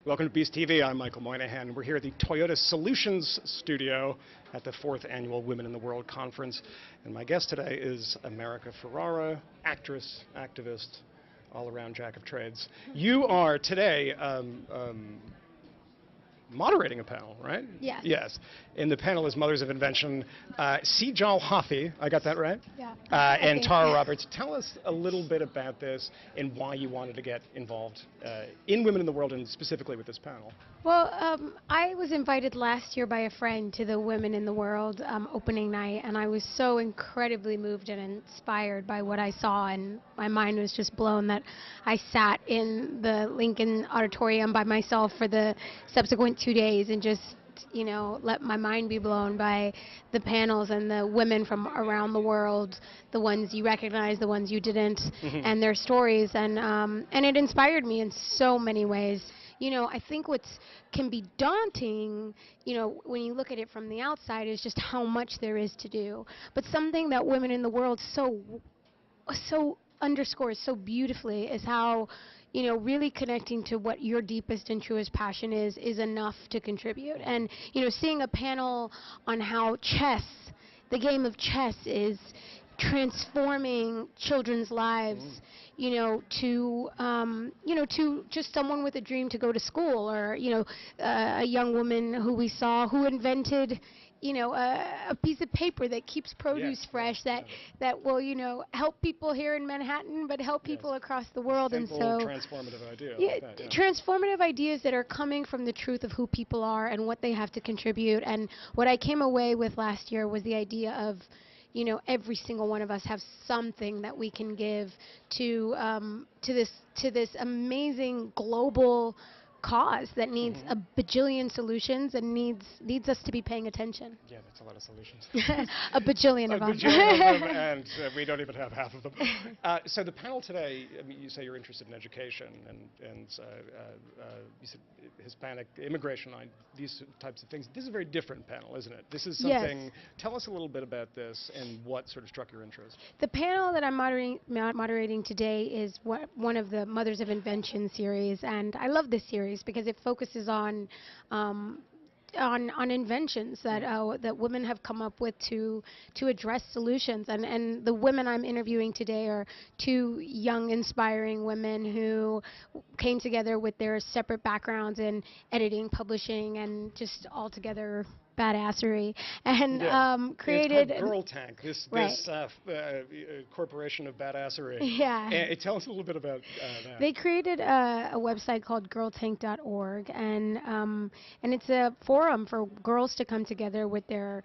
Welcome to Beast TV. I'm Michael Moynihan. We're here at the Toyota Solutions Studio at the 4th Annual Women in the World Conference. And my guest today is America Ferrera, actress, activist, all-around jack of trades. You are today moderating a panel, right? Yes. Yes. And the panel is Mothers of Invention, Sejal Hathi, I got that right? Yeah. And Tara Roberts. Tell us a little bit about this and why you wanted to get involved in Women in the World and specifically with this panel. Well, I was invited last year by a friend to the Women in the World opening night, and I was so incredibly moved and inspired by what I saw, and my mind was just blown that I sat in the Lincoln Auditorium by myself for the subsequent 2 days and just, you know, let my mind be blown by the panels and the women from around the world, the ones you recognize, the ones you didn't, and their stories, and it inspired me in so many ways. You know, I think what can be daunting, you know, when you look at it from the outside, is just how much there is to do. But something that Women in the World so underscores so beautifully is how, you know, really connecting to what your deepest and truest passion is enough to contribute. And, you know, seeing a panel on how chess, the game of chess, is transforming children's lives, you know, to just someone with a dream to go to school, or, you know, a young woman who we saw who invented, you know, a piece of paper that keeps produce fresh, that will, you know, help people here in Manhattan, but help people across the world. Simple, and so transformative idea. Transformative ideas that are coming from the truth of who people are and what they have to contribute. And what I came away with last year was the idea of, you know, every single one of us have something that we can give to this amazing global cause that needs a bajillion solutions and needs us to be paying attention. Yeah, that's a lot of solutions. A bajillion of them. A bajillion of them, and we don't even have half of them. So the panel today, I mean, you say you're interested in education, and you said Hispanic immigration, these types of things. This is a very different panel, isn't it? This is something. Yes. Tell us a little bit about this and what sort of struck your interest. The panel that I'm moderating today is one of the Mothers of Invention series, and I love this series because it focuses on inventions that women have come up with to address solutions. And the women I'm interviewing today are two young, inspiring women who came together with their separate backgrounds in editing, publishing, and just altogether badassery, and created. It's called Girl Tank. This corporation of badassery. Yeah. And tell us a little bit about that. They created a website called girltank.org, and it's a forum for girls to come together with their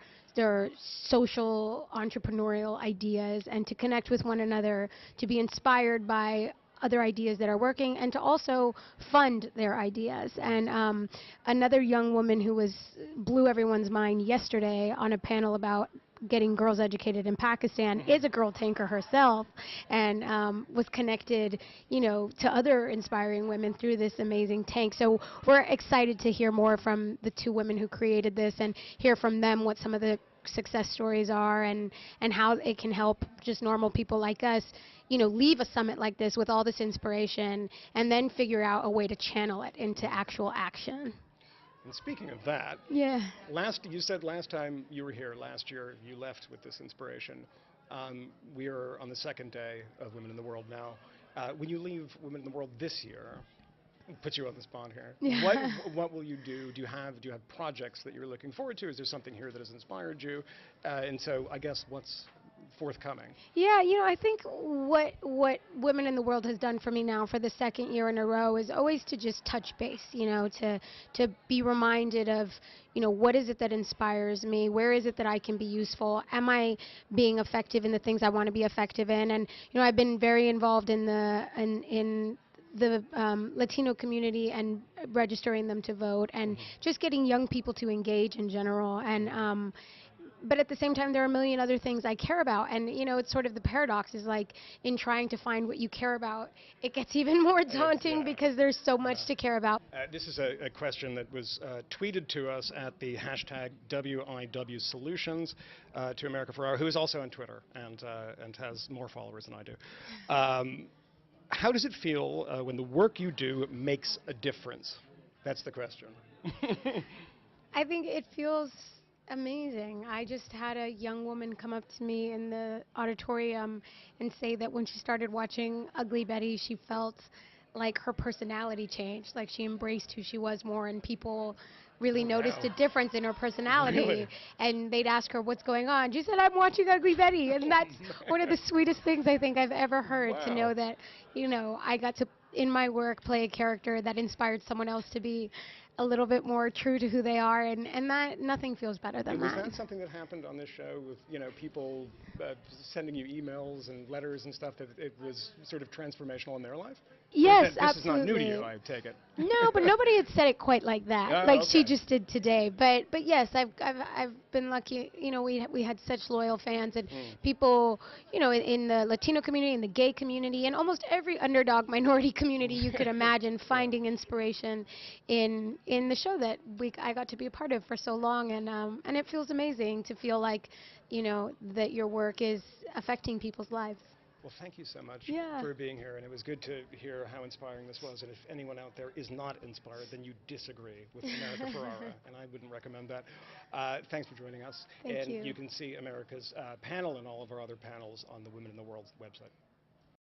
social entrepreneurial ideas and to connect with one another, to be inspired by other ideas that are working, and to also fund their ideas. And another young woman who blew everyone's mind yesterday on a panel about getting girls educated in Pakistan is a girl tanker herself, and was connected, you know, to other inspiring women through this amazing tank. So we're excited to hear more from the two women who created this and hear from them what some of the success stories are, and how it can help just normal people like us, you know, leave a summit like this with all this inspiration and then figure out a way to channel it into actual action. And speaking of that, you said last time you were here last year, you left with this inspiration. We are on the second day of Women in the World now. When you leave Women in the World this year, put you on the spot here. Yeah. What will you do? Do you have projects that you're looking forward to? Is there something here that has inspired you? And so I guess what's forthcoming? Yeah, you know, I think what Women in the World has done for me now for the second year in a row is always to just touch base, you know, to be reminded of, you know, what is it that inspires me? Where is it that I can be useful? Am I being effective in the things I want to be effective in? And, you know, I've been very involved in the Latino community and registering them to vote, and just getting young people to engage in general. And but at the same time, there are a million other things I care about. And, you know, it's sort of the paradox is, like, in trying to find what you care about, it gets even more daunting because there's so much to care about. This is a question that was tweeted to us at the hashtag WIWSolutions to America Ferrera, who is also on Twitter and has more followers than I do. How does it feel when the work you do makes a difference? That's the question. I think it feels amazing. I just had a young woman come up to me in the auditorium and say that when she started watching Ugly Betty, she felt like her personality changed, like she embraced who she was more, and people really noticed a difference in her personality. Really? And they'd ask her, what's going on? She said, I'm watching Ugly Betty. And that's one of the sweetest things I think I've ever heard, to know that, you know, I got to, in my work, play a character that inspired someone else to be a little bit more true to who they are, and that nothing feels better than was that. that something that happened on this show with, you know, people sending you emails and letters and stuff, that it was sort of transformational in their life? Yes, this absolutely. is not new to you, I take it. No, but nobody had said it quite like that, like okay. she just did today. But yes, I've been lucky. You know, we had such loyal fans, and people, you know, in the Latino community, in the gay community, and almost every underdog minority community you could imagine, finding inspiration in the show that I got to be a part of for so long, and it feels amazing to feel like, you know, that your work is affecting people's lives. Well, thank you so much for being here, and it was good to hear how inspiring this was. And if anyone out there is not inspired, then you disagree with America Ferrera, and I wouldn't recommend that. Thanks for joining us. Thank and you. You can see America's panel and all of our other panels on the Women in the World website.